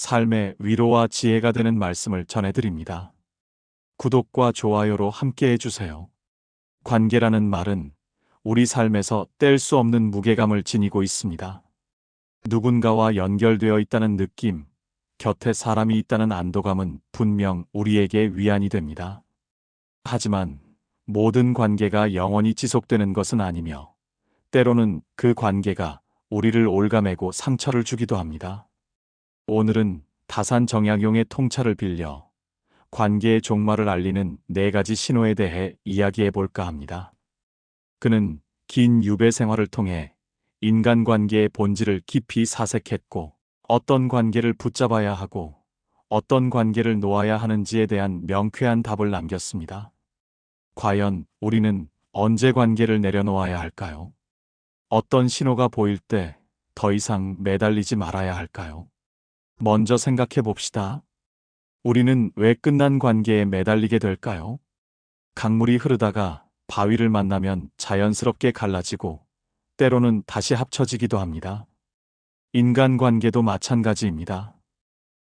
삶의 위로와 지혜가 되는 말씀을 전해드립니다. 구독과 좋아요로 함께 해주세요. 관계라는 말은 우리 삶에서 뗄 수 없는 무게감을 지니고 있습니다. 누군가와 연결되어 있다는 느낌, 곁에 사람이 있다는 안도감은 분명 우리에게 위안이 됩니다. 하지만 모든 관계가 영원히 지속되는 것은 아니며, 때로는 그 관계가 우리를 올가매고 상처를 주기도 합니다. 오늘은 다산 정약용의 통찰을 빌려 관계의 종말을 알리는 4가지 신호에 대해 이야기해 볼까 합니다. 그는 긴 유배 생활을 통해 인간관계의 본질을 깊이 사색했고, 어떤 관계를 붙잡아야 하고 어떤 관계를 놓아야 하는지에 대한 명쾌한 답을 남겼습니다. 과연 우리는 언제 관계를 내려놓아야 할까요? 어떤 신호가 보일 때 더 이상 매달리지 말아야 할까요? 먼저 생각해 봅시다. 우리는 왜 끝난 관계에 매달리게 될까요? 강물이 흐르다가 바위를 만나면 자연스럽게 갈라지고, 때로는 다시 합쳐지기도 합니다. 인간관계도 마찬가지입니다.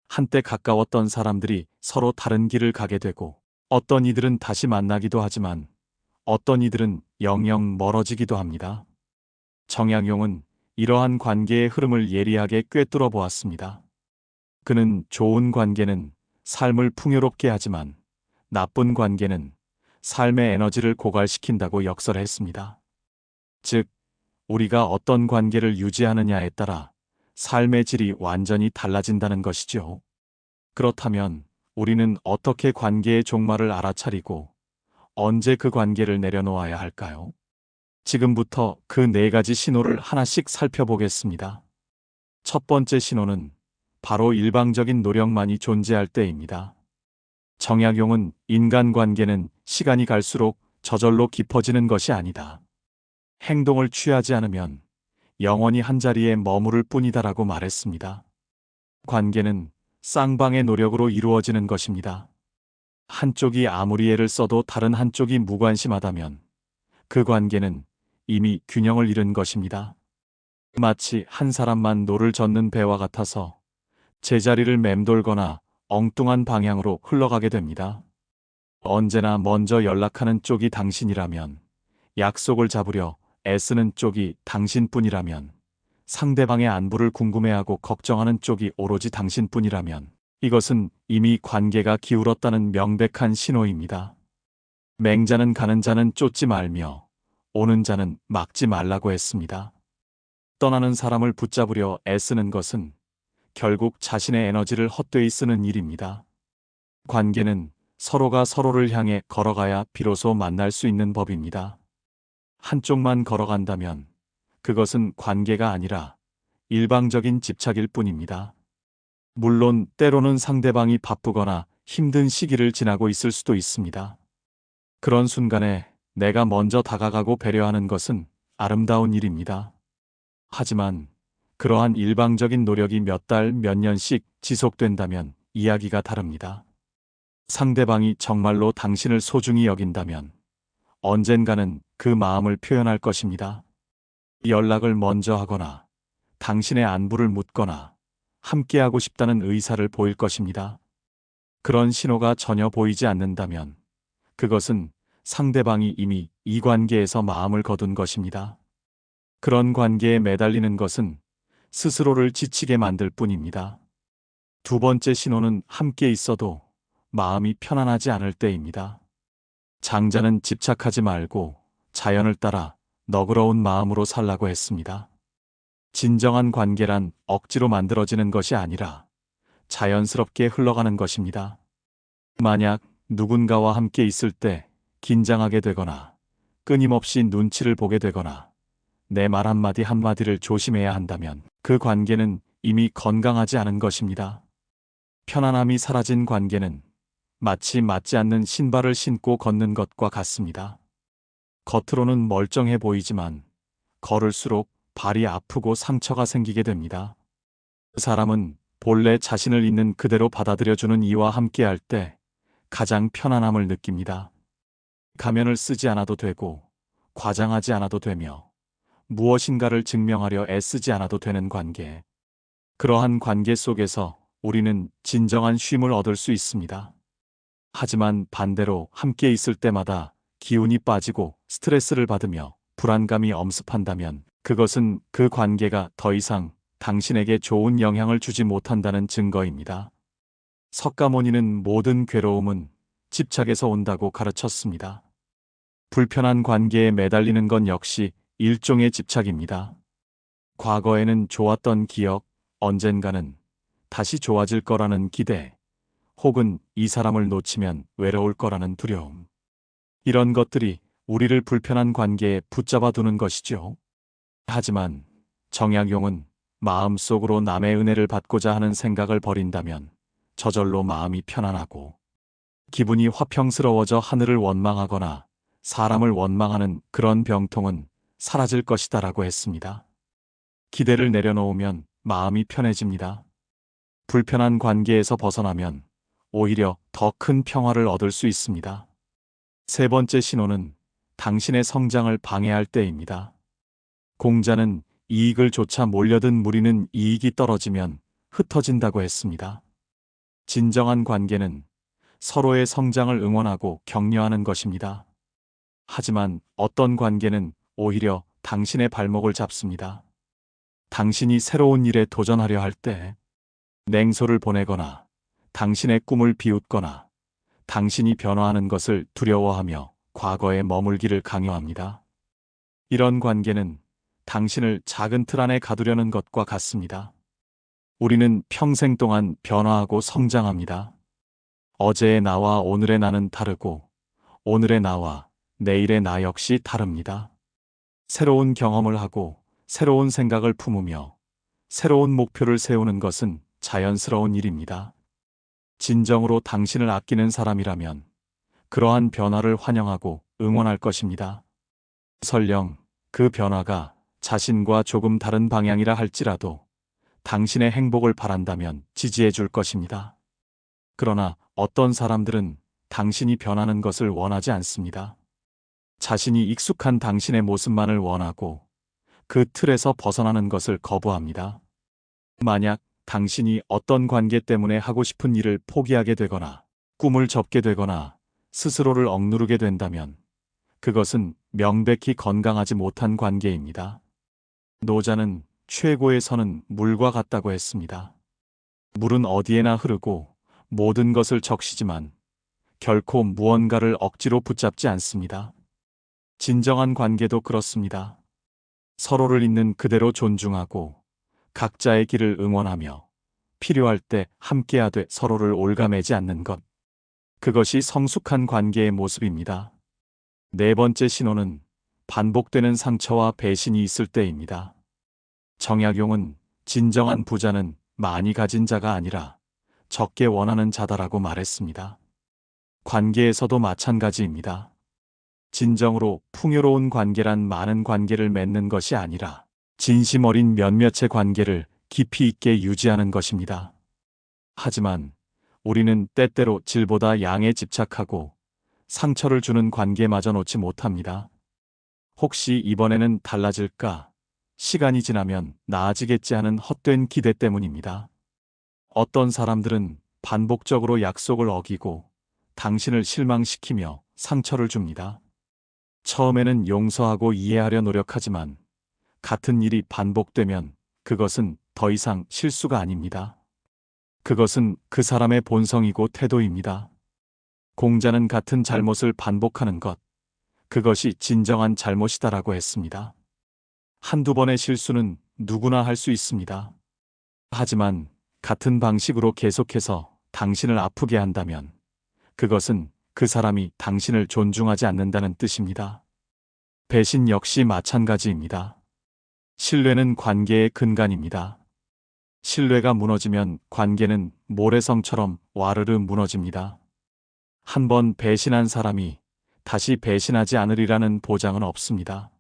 한때 가까웠던 사람들이 서로 다른 길을 가게 되고, 어떤 이들은 다시 만나기도 하지만 어떤 이들은 영영 멀어지기도 합니다. 정약용은 이러한 관계의 흐름을 예리하게 꿰뚫어 보았습니다. 그는 좋은 관계는 삶을 풍요롭게 하지만 나쁜 관계는 삶의 에너지를 고갈시킨다고 역설했습니다. 즉, 우리가 어떤 관계를 유지하느냐에 따라 삶의 질이 완전히 달라진다는 것이죠. 그렇다면 우리는 어떻게 관계의 종말을 알아차리고 언제 그 관계를 내려놓아야 할까요? 지금부터 그 4가지 신호를 하나씩 살펴보겠습니다. 첫 번째 신호는 바로 일방적인 노력만이 존재할 때입니다. 정약용은 인간관계는 시간이 갈수록 저절로 깊어지는 것이 아니다, 행동을 취하지 않으면 영원히 한자리에 머무를 뿐이다라고 말했습니다. 관계는 쌍방의 노력으로 이루어지는 것입니다. 한쪽이 아무리 애를 써도 다른 한쪽이 무관심하다면 그 관계는 이미 균형을 잃은 것입니다. 마치 한 사람만 노를 젓는 배와 같아서 제자리를 맴돌거나 엉뚱한 방향으로 흘러가게 됩니다. 언제나 먼저 연락하는 쪽이 당신이라면, 약속을 잡으려 애쓰는 쪽이 당신뿐이라면, 상대방의 안부를 궁금해하고 걱정하는 쪽이 오로지 당신뿐이라면, 이것은 이미 관계가 기울었다는 명백한 신호입니다. 맹자는 가는 자는 쫓지 말며 오는 자는 막지 말라고 했습니다. 떠나는 사람을 붙잡으려 애쓰는 것은 결국 자신의 에너지를 헛되이 쓰는 일입니다. 관계는 서로가 서로를 향해 걸어가야 비로소 만날 수 있는 법입니다. 한쪽만 걸어간다면 그것은 관계가 아니라 일방적인 집착일 뿐입니다. 물론 때로는 상대방이 바쁘거나 힘든 시기를 지나고 있을 수도 있습니다. 그런 순간에 내가 먼저 다가가고 배려하는 것은 아름다운 일입니다. 하지만 그러한 일방적인 노력이 몇 달, 몇 년씩 지속된다면 이야기가 다릅니다. 상대방이 정말로 당신을 소중히 여긴다면 언젠가는 그 마음을 표현할 것입니다. 연락을 먼저 하거나 당신의 안부를 묻거나 함께하고 싶다는 의사를 보일 것입니다. 그런 신호가 전혀 보이지 않는다면 그것은 상대방이 이미 이 관계에서 마음을 거둔 것입니다. 그런 관계에 매달리는 것은 스스로를 지치게 만들 뿐입니다. 두 번째 신호는 함께 있어도 마음이 편안하지 않을 때입니다. 장자는 집착하지 말고 자연을 따라 너그러운 마음으로 살라고 했습니다. 진정한 관계란 억지로 만들어지는 것이 아니라 자연스럽게 흘러가는 것입니다. 만약 누군가와 함께 있을 때 긴장하게 되거나 끊임없이 눈치를 보게 되거나 내 말 한마디 한마디를 조심해야 한다면 그 관계는 이미 건강하지 않은 것입니다. 편안함이 사라진 관계는 마치 맞지 않는 신발을 신고 걷는 것과 같습니다. 겉으로는 멀쩡해 보이지만 걸을수록 발이 아프고 상처가 생기게 됩니다. 그 사람은 본래 자신을 있는 그대로 받아들여주는 이와 함께할 때 가장 편안함을 느낍니다. 가면을 쓰지 않아도 되고 과장하지 않아도 되며 무엇인가를 증명하려 애쓰지 않아도 되는 관계. 그러한 관계 속에서 우리는 진정한 쉼을 얻을 수 있습니다. 하지만 반대로 함께 있을 때마다 기운이 빠지고 스트레스를 받으며 불안감이 엄습한다면 그것은 그 관계가 더 이상 당신에게 좋은 영향을 주지 못한다는 증거입니다. 석가모니는 모든 괴로움은 집착에서 온다고 가르쳤습니다. 불편한 관계에 매달리는 건 역시 일종의 집착입니다. 과거에는 좋았던 기억, 언젠가는 다시 좋아질 거라는 기대, 혹은 이 사람을 놓치면 외로울 거라는 두려움. 이런 것들이 우리를 불편한 관계에 붙잡아 두는 것이죠. 하지만 정약용은 마음속으로 남의 은혜를 받고자 하는 생각을 버린다면 저절로 마음이 편안하고 기분이 화평스러워져 하늘을 원망하거나 사람을 원망하는 그런 병통은 사라질 것이다라고 했습니다. 기대를 내려놓으면 마음이 편해집니다. 불편한 관계에서 벗어나면 오히려 더 큰 평화를 얻을 수 있습니다. 세 번째 신호는 당신의 성장을 방해할 때입니다. 공자는 이익을 좇아 몰려든 무리는 이익이 떨어지면 흩어진다고 했습니다. 진정한 관계는 서로의 성장을 응원하고 격려하는 것입니다. 하지만 어떤 관계는 오히려 당신의 발목을 잡습니다. 당신이 새로운 일에 도전하려 할 때, 냉소를 보내거나 당신의 꿈을 비웃거나 당신이 변화하는 것을 두려워하며 과거에 머물기를 강요합니다. 이런 관계는 당신을 작은 틀 안에 가두려는 것과 같습니다. 우리는 평생 동안 변화하고 성장합니다. 어제의 나와 오늘의 나는 다르고 오늘의 나와 내일의 나 역시 다릅니다. 새로운 경험을 하고 새로운 생각을 품으며 새로운 목표를 세우는 것은 자연스러운 일입니다. 진정으로 당신을 아끼는 사람이라면 그러한 변화를 환영하고 응원할 것입니다. 설령 그 변화가 자신과 조금 다른 방향이라 할지라도 당신의 행복을 바란다면 지지해 줄 것입니다. 그러나 어떤 사람들은 당신이 변하는 것을 원하지 않습니다. 자신이 익숙한 당신의 모습만을 원하고 그 틀에서 벗어나는 것을 거부합니다. 만약 당신이 어떤 관계 때문에 하고 싶은 일을 포기하게 되거나 꿈을 접게 되거나 스스로를 억누르게 된다면 그것은 명백히 건강하지 못한 관계입니다. 노자는 최고의 선은 물과 같다고 했습니다. 물은 어디에나 흐르고 모든 것을 적시지만 결코 무언가를 억지로 붙잡지 않습니다. 진정한 관계도 그렇습니다. 서로를 있는 그대로 존중하고 각자의 길을 응원하며 필요할 때 함께하되 서로를 올가매지 않는 것. 그것이 성숙한 관계의 모습입니다. 네 번째 신호는 반복되는 상처와 배신이 있을 때입니다. 정약용은 진정한 부자는 많이 가진 자가 아니라 적게 원하는 자다라고 말했습니다. 관계에서도 마찬가지입니다. 진정으로 풍요로운 관계란 많은 관계를 맺는 것이 아니라 진심 어린 몇몇의 관계를 깊이 있게 유지하는 것입니다. 하지만 우리는 때때로 질보다 양에 집착하고 상처를 주는 관계마저 놓지 못합니다. 혹시 이번에는 달라질까? 시간이 지나면 나아지겠지 하는 헛된 기대 때문입니다. 어떤 사람들은 반복적으로 약속을 어기고 당신을 실망시키며 상처를 줍니다. 처음에는 용서하고 이해하려 노력하지만 같은 일이 반복되면 그것은 더 이상 실수가 아닙니다. 그것은 그 사람의 본성이고 태도입니다. 공자는 같은 잘못을 반복하는 것, 그것이 진정한 잘못이다라고 했습니다. 한두 번의 실수는 누구나 할 수 있습니다. 하지만 같은 방식으로 계속해서 당신을 아프게 한다면 그것은 그 사람이 당신을 존중하지 않는다는 뜻입니다. 배신 역시 마찬가지입니다. 신뢰는 관계의 근간입니다. 신뢰가 무너지면 관계는 모래성처럼 와르르 무너집니다. 한 번 배신한 사람이 다시 배신하지 않으리라는 보장은 없습니다.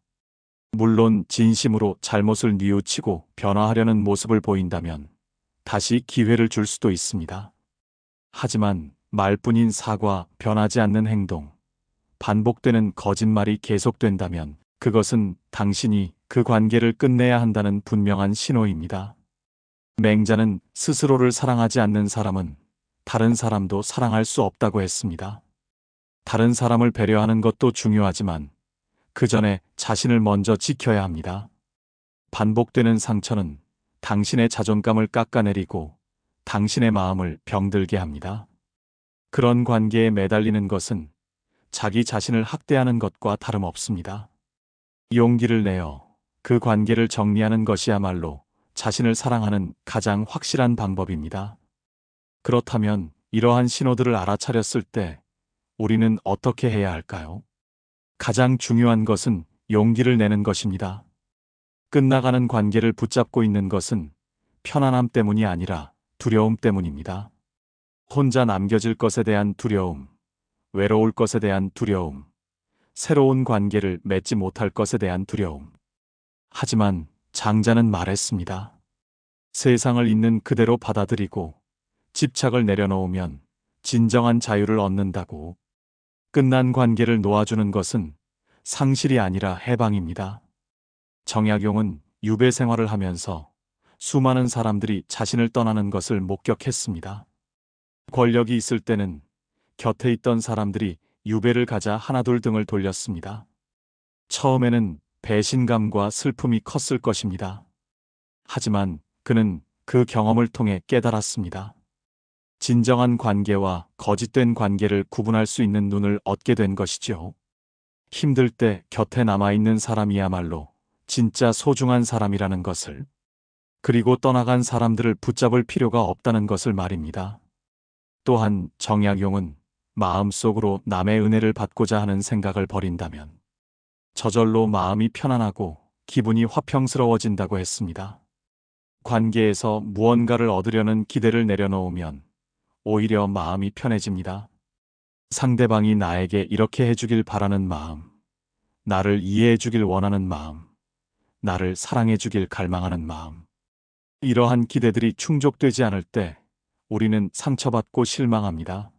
물론 진심으로 잘못을 뉘우치고 변화하려는 모습을 보인다면 다시 기회를 줄 수도 있습니다. 하지만 말뿐인 사과, 변하지 않는 행동, 반복되는 거짓말이 계속된다면 그것은 당신이 그 관계를 끝내야 한다는 분명한 신호입니다. 맹자는 스스로를 사랑하지 않는 사람은 다른 사람도 사랑할 수 없다고 했습니다. 다른 사람을 배려하는 것도 중요하지만 그 전에 자신을 먼저 지켜야 합니다. 반복되는 상처는 당신의 자존감을 깎아내리고 당신의 마음을 병들게 합니다. 그런 관계에 매달리는 것은 자기 자신을 학대하는 것과 다름없습니다. 용기를 내어 그 관계를 정리하는 것이야말로 자신을 사랑하는 가장 확실한 방법입니다. 그렇다면 이러한 신호들을 알아차렸을 때 우리는 어떻게 해야 할까요? 가장 중요한 것은 용기를 내는 것입니다. 끝나가는 관계를 붙잡고 있는 것은 편안함 때문이 아니라 두려움 때문입니다. 혼자 남겨질 것에 대한 두려움, 외로울 것에 대한 두려움, 새로운 관계를 맺지 못할 것에 대한 두려움. 하지만 장자는 말했습니다. 세상을 있는 그대로 받아들이고 집착을 내려놓으면 진정한 자유를 얻는다고. 끝난 관계를 놓아주는 것은 상실이 아니라 해방입니다. 정약용은 유배 생활을 하면서 수많은 사람들이 자신을 떠나는 것을 목격했습니다. 권력이 있을 때는 곁에 있던 사람들이 유배를 가자 하나둘 등을 돌렸습니다. 처음에는 배신감과 슬픔이 컸을 것입니다. 하지만 그는 그 경험을 통해 깨달았습니다. 진정한 관계와 거짓된 관계를 구분할 수 있는 눈을 얻게 된 것이죠. 힘들 때 곁에 남아있는 사람이야말로 진짜 소중한 사람이라는 것을, 그리고 떠나간 사람들을 붙잡을 필요가 없다는 것을 말입니다. 또한 정약용은 마음속으로 남의 은혜를 받고자 하는 생각을 버린다면 저절로 마음이 편안하고 기분이 화평스러워진다고 했습니다. 관계에서 무언가를 얻으려는 기대를 내려놓으면 오히려 마음이 편해집니다. 상대방이 나에게 이렇게 해주길 바라는 마음, 나를 이해해주길 원하는 마음, 나를 사랑해주길 갈망하는 마음. 이러한 기대들이 충족되지 않을 때 우리는 상처받고 실망합니다.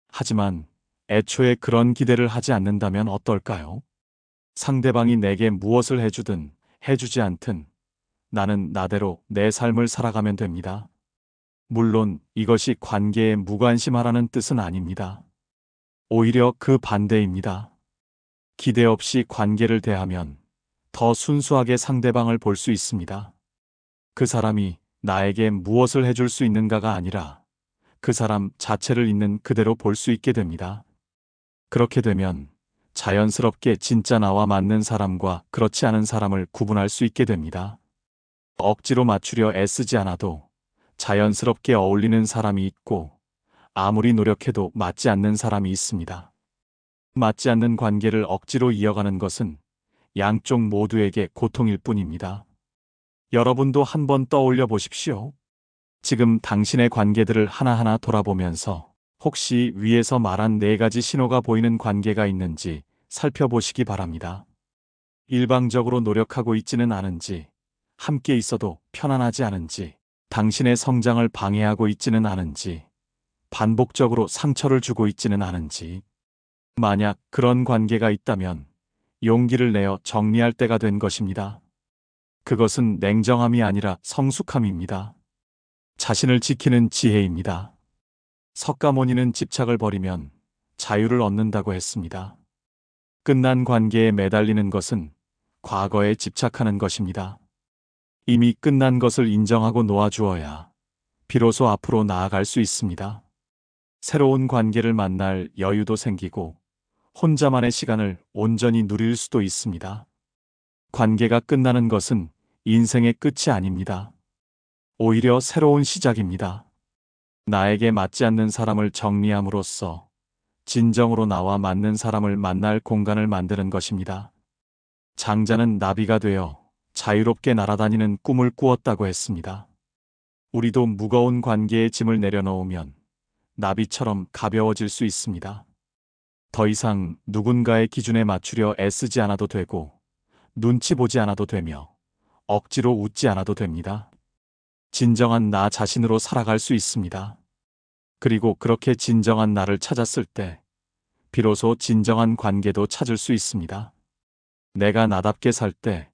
하지만 애초에 그런 기대를 하지 않는다면 어떨까요? 상대방이 내게 무엇을 해주든 해주지 않든 나는 나대로 내 삶을 살아가면 됩니다. 물론 이것이 관계에 무관심하라는 뜻은 아닙니다. 오히려 그 반대입니다. 기대 없이 관계를 대하면 더 순수하게 상대방을 볼 수 있습니다. 그 사람이 나에게 무엇을 해줄 수 있는가가 아니라 그 사람 자체를 있는 그대로 볼 수 있게 됩니다. 그렇게 되면 자연스럽게 진짜 나와 맞는 사람과 그렇지 않은 사람을 구분할 수 있게 됩니다. 억지로 맞추려 애쓰지 않아도 자연스럽게 어울리는 사람이 있고 아무리 노력해도 맞지 않는 사람이 있습니다. 맞지 않는 관계를 억지로 이어가는 것은 양쪽 모두에게 고통일 뿐입니다. 여러분도 한번 떠올려 보십시오. 지금 당신의 관계들을 하나하나 돌아보면서 혹시 위에서 말한 4가지 신호가 보이는 관계가 있는지 살펴보시기 바랍니다. 일방적으로 노력하고 있지는 않은지, 함께 있어도 편안하지 않은지, 당신의 성장을 방해하고 있지는 않은지, 반복적으로 상처를 주고 있지는 않은지. 만약 그런 관계가 있다면 용기를 내어 정리할 때가 된 것입니다. 그것은 냉정함이 아니라 성숙함입니다. 자신을 지키는 지혜입니다. 석가모니는 집착을 버리면 자유를 얻는다고 했습니다. 끝난 관계에 매달리는 것은 과거에 집착하는 것입니다. 이미 끝난 것을 인정하고 놓아주어야 비로소 앞으로 나아갈 수 있습니다. 새로운 관계를 만날 여유도 생기고 혼자만의 시간을 온전히 누릴 수도 있습니다. 관계가 끝나는 것은 인생의 끝이 아닙니다. 오히려 새로운 시작입니다. 나에게 맞지 않는 사람을 정리함으로써 진정으로 나와 맞는 사람을 만날 공간을 만드는 것입니다. 장자는 나비가 되어 자유롭게 날아다니는 꿈을 꾸었다고 했습니다. 우리도 무거운 관계의 짐을 내려놓으면 나비처럼 가벼워질 수 있습니다. 더 이상 누군가의 기준에 맞추려 애쓰지 않아도 되고 눈치 보지 않아도 되며 억지로 웃지 않아도 됩니다. 진정한 나 자신으로 살아갈 수 있습니다. 그리고 그렇게 진정한 나를 찾았을 때 비로소 진정한 관계도 찾을 수 있습니다. 내가 나답게 살 때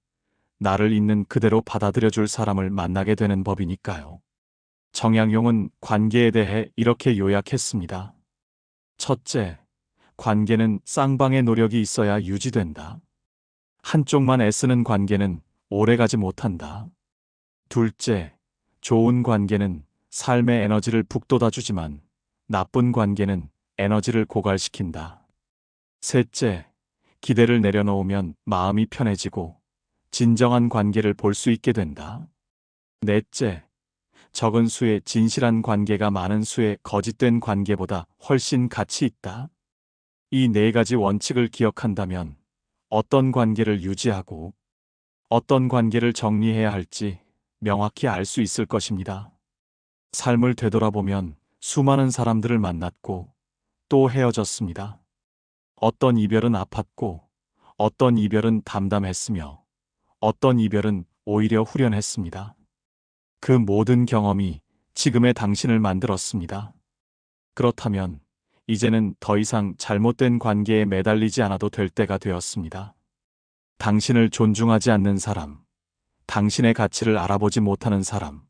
나를 있는 그대로 받아들여줄 사람을 만나게 되는 법이니까요. 정약용은 관계에 대해 이렇게 요약했습니다. 첫째, 관계는 쌍방의 노력이 있어야 유지된다. 한쪽만 애쓰는 관계는 오래가지 못한다. 둘째, 좋은 관계는 삶의 에너지를 북돋아주지만 나쁜 관계는 에너지를 고갈시킨다. 셋째, 기대를 내려놓으면 마음이 편해지고 진정한 관계를 볼 수 있게 된다. 넷째, 적은 수의 진실한 관계가 많은 수의 거짓된 관계보다 훨씬 가치 있다. 이 네 가지 원칙을 기억한다면 어떤 관계를 유지하고 어떤 관계를 정리해야 할지 명확히 알 수 있을 것입니다. 삶을 되돌아보면 수많은 사람들을 만났고 또 헤어졌습니다. 어떤 이별은 아팠고 어떤 이별은 담담했으며 어떤 이별은 오히려 후련했습니다. 그 모든 경험이 지금의 당신을 만들었습니다. 그렇다면 이제는 더 이상 잘못된 관계에 매달리지 않아도 될 때가 되었습니다. 당신을 존중하지 않는 사람, 당신의 가치를 알아보지 못하는 사람,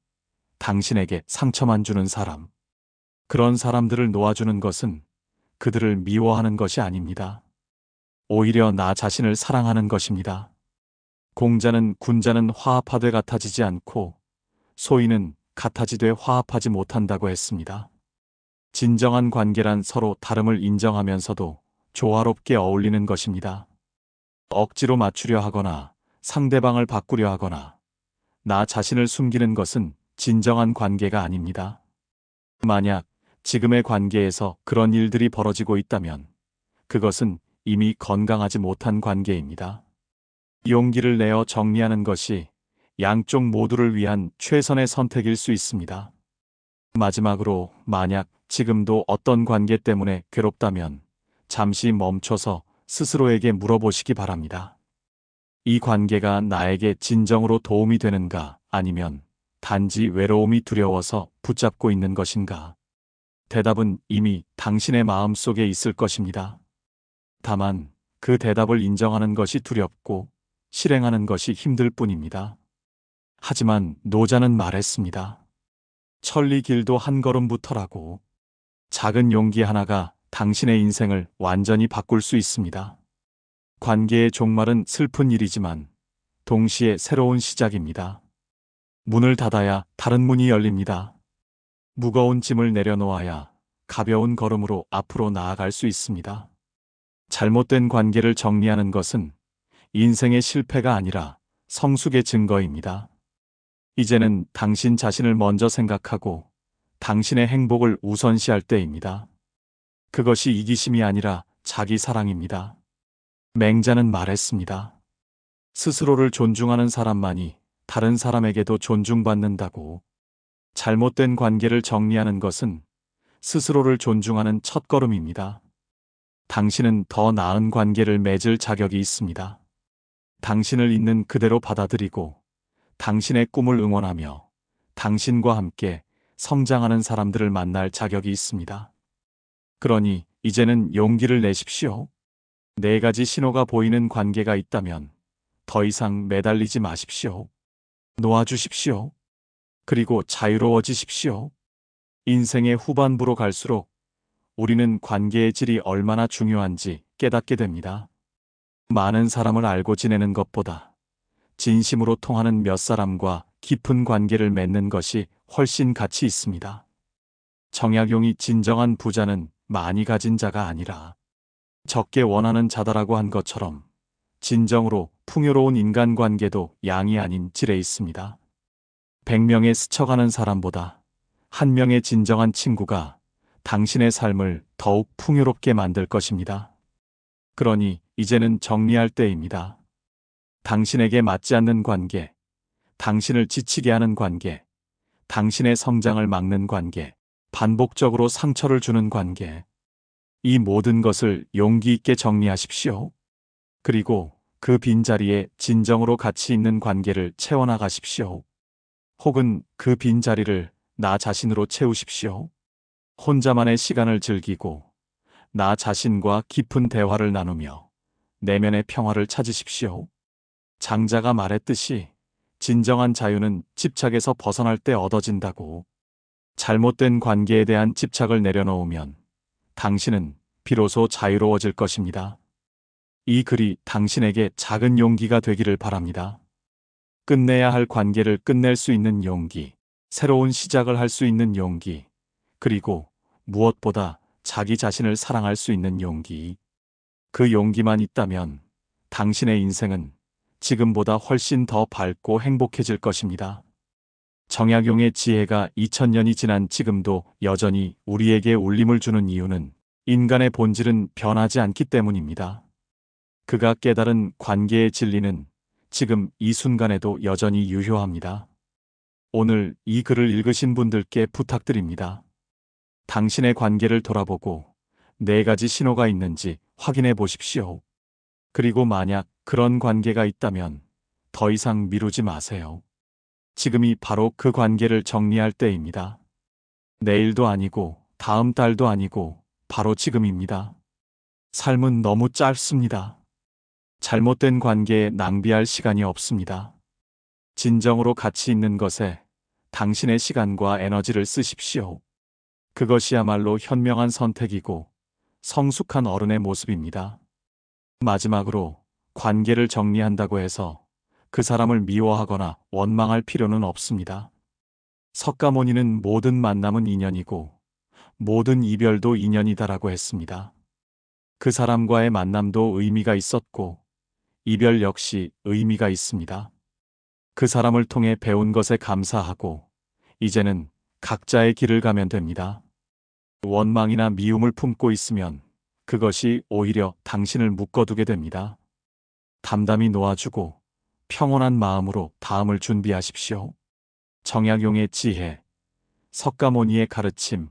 당신에게 상처만 주는 사람, 그런 사람들을 놓아주는 것은 그들을 미워하는 것이 아닙니다. 오히려 나 자신을 사랑하는 것입니다. 공자는 군자는 화합하되 같아지지 않고 소인은 같아지되 화합하지 못한다고 했습니다. 진정한 관계란 서로 다름을 인정하면서도 조화롭게 어울리는 것입니다. 억지로 맞추려 하거나 상대방을 바꾸려 하거나 나 자신을 숨기는 것은 진정한 관계가 아닙니다. 만약 지금의 관계에서 그런 일들이 벌어지고 있다면 그것은 이미 건강하지 못한 관계입니다. 용기를 내어 정리하는 것이 양쪽 모두를 위한 최선의 선택일 수 있습니다. 마지막으로 만약 지금도 어떤 관계 때문에 괴롭다면 잠시 멈춰서 스스로에게 물어보시기 바랍니다. 이 관계가 나에게 진정으로 도움이 되는가 아니면 단지 외로움이 두려워서 붙잡고 있는 것인가? 대답은 이미 당신의 마음 속에 있을 것입니다. 다만 그 대답을 인정하는 것이 두렵고 실행하는 것이 힘들 뿐입니다. 하지만 노자는 말했습니다. 천리 길도 한 걸음부터라고. 작은 용기 하나가 당신의 인생을 완전히 바꿀 수 있습니다. 관계의 종말은 슬픈 일이지만 동시에 새로운 시작입니다. 문을 닫아야 다른 문이 열립니다. 무거운 짐을 내려놓아야 가벼운 걸음으로 앞으로 나아갈 수 있습니다. 잘못된 관계를 정리하는 것은 인생의 실패가 아니라 성숙의 증거입니다. 이제는 당신 자신을 먼저 생각하고 당신의 행복을 우선시할 때입니다. 그것이 이기심이 아니라 자기 사랑입니다. 맹자는 말했습니다. 스스로를 존중하는 사람만이 다른 사람에게도 존중받는다고. 잘못된 관계를 정리하는 것은 스스로를 존중하는 첫걸음입니다. 당신은 더 나은 관계를 맺을 자격이 있습니다. 당신을 있는 그대로 받아들이고 당신의 꿈을 응원하며 당신과 함께 성장하는 사람들을 만날 자격이 있습니다. 그러니 이제는 용기를 내십시오. 네 가지 신호가 보이는 관계가 있다면 더 이상 매달리지 마십시오. 놓아주십시오. 그리고 자유로워지십시오. 인생의 후반부로 갈수록 우리는 관계의 질이 얼마나 중요한지 깨닫게 됩니다. 많은 사람을 알고 지내는 것보다 진심으로 통하는 몇 사람과 깊은 관계를 맺는 것이 훨씬 가치 있습니다. 정약용이 진정한 부자는 많이 가진 자가 아니라 적게 원하는 자다라고 한 것처럼 진정으로 풍요로운 인간관계도 양이 아닌 질에 있습니다. 100명의 스쳐가는 사람보다 한 명의 진정한 친구가 당신의 삶을 더욱 풍요롭게 만들 것입니다. 그러니 이제는 정리할 때입니다. 당신에게 맞지 않는 관계, 당신을 지치게 하는 관계, 당신의 성장을 막는 관계, 반복적으로 상처를 주는 관계, 이 모든 것을 용기 있게 정리하십시오. 그리고 그 빈자리에 진정으로 가치 있는 관계를 채워나가십시오. 혹은 그 빈자리를 나 자신으로 채우십시오. 혼자만의 시간을 즐기고 나 자신과 깊은 대화를 나누며 내면의 평화를 찾으십시오. 장자가 말했듯이 진정한 자유는 집착에서 벗어날 때 얻어진다고. 잘못된 관계에 대한 집착을 내려놓으면 당신은 비로소 자유로워질 것입니다. 이 글이 당신에게 작은 용기가 되기를 바랍니다. 끝내야 할 관계를 끝낼 수 있는 용기, 새로운 시작을 할 수 있는 용기, 그리고 무엇보다 자기 자신을 사랑할 수 있는 용기. 그 용기만 있다면 당신의 인생은 지금보다 훨씬 더 밝고 행복해질 것입니다. 정약용의 지혜가 2000년이 지난 지금도 여전히 우리에게 울림을 주는 이유는 인간의 본질은 변하지 않기 때문입니다. 그가 깨달은 관계의 진리는 지금 이 순간에도 여전히 유효합니다. 오늘 이 글을 읽으신 분들께 부탁드립니다. 당신의 관계를 돌아보고 4가지 신호가 있는지 확인해 보십시오. 그리고 만약 그런 관계가 있다면 더 이상 미루지 마세요. 지금이 바로 그 관계를 정리할 때입니다. 내일도 아니고 다음 달도 아니고 바로 지금입니다. 삶은 너무 짧습니다. 잘못된 관계에 낭비할 시간이 없습니다. 진정으로 가치 있는 것에 당신의 시간과 에너지를 쓰십시오. 그것이야말로 현명한 선택이고 성숙한 어른의 모습입니다. 마지막으로 관계를 정리한다고 해서 그 사람을 미워하거나 원망할 필요는 없습니다. 석가모니는 모든 만남은 인연이고 모든 이별도 인연이다라고 했습니다. 그 사람과의 만남도 의미가 있었고 이별 역시 의미가 있습니다. 그 사람을 통해 배운 것에 감사하고 이제는 각자의 길을 가면 됩니다. 원망이나 미움을 품고 있으면 그것이 오히려 당신을 묶어두게 됩니다. 담담히 놓아주고 평온한 마음으로 다음을 준비하십시오. 정약용의 지혜, 석가모니의 가르침,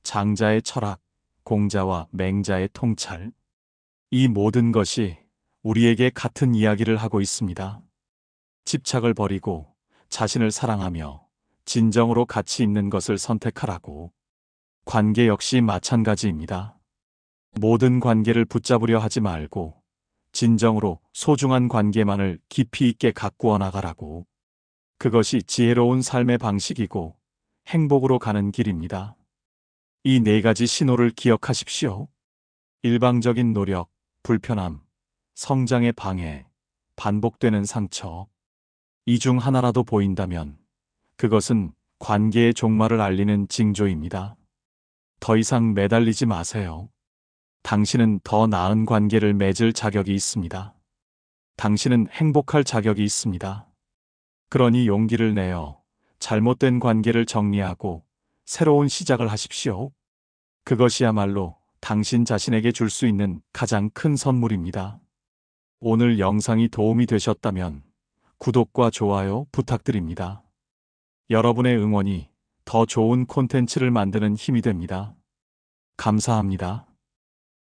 장자의 철학, 공자와 맹자의 통찰. 이 모든 것이 우리에게 같은 이야기를 하고 있습니다. 집착을 버리고 자신을 사랑하며 진정으로 가치 있는 것을 선택하라고. 관계 역시 마찬가지입니다. 모든 관계를 붙잡으려 하지 말고 진정으로 소중한 관계만을 깊이 있게 가꾸어 나가라고. 그것이 지혜로운 삶의 방식이고 행복으로 가는 길입니다. 이 4가지 신호를 기억하십시오. 일방적인 노력, 불편함, 성장의 방해, 반복되는 상처. 이 중 하나라도 보인다면 그것은 관계의 종말을 알리는 징조입니다. 더 이상 매달리지 마세요. 당신은 더 나은 관계를 맺을 자격이 있습니다. 당신은 행복할 자격이 있습니다. 그러니 용기를 내어 잘못된 관계를 정리하고 새로운 시작을 하십시오. 그것이야말로 당신 자신에게 줄 수 있는 가장 큰 선물입니다. 오늘 영상이 도움이 되셨다면 구독과 좋아요 부탁드립니다. 여러분의 응원이 더 좋은 콘텐츠를 만드는 힘이 됩니다. 감사합니다.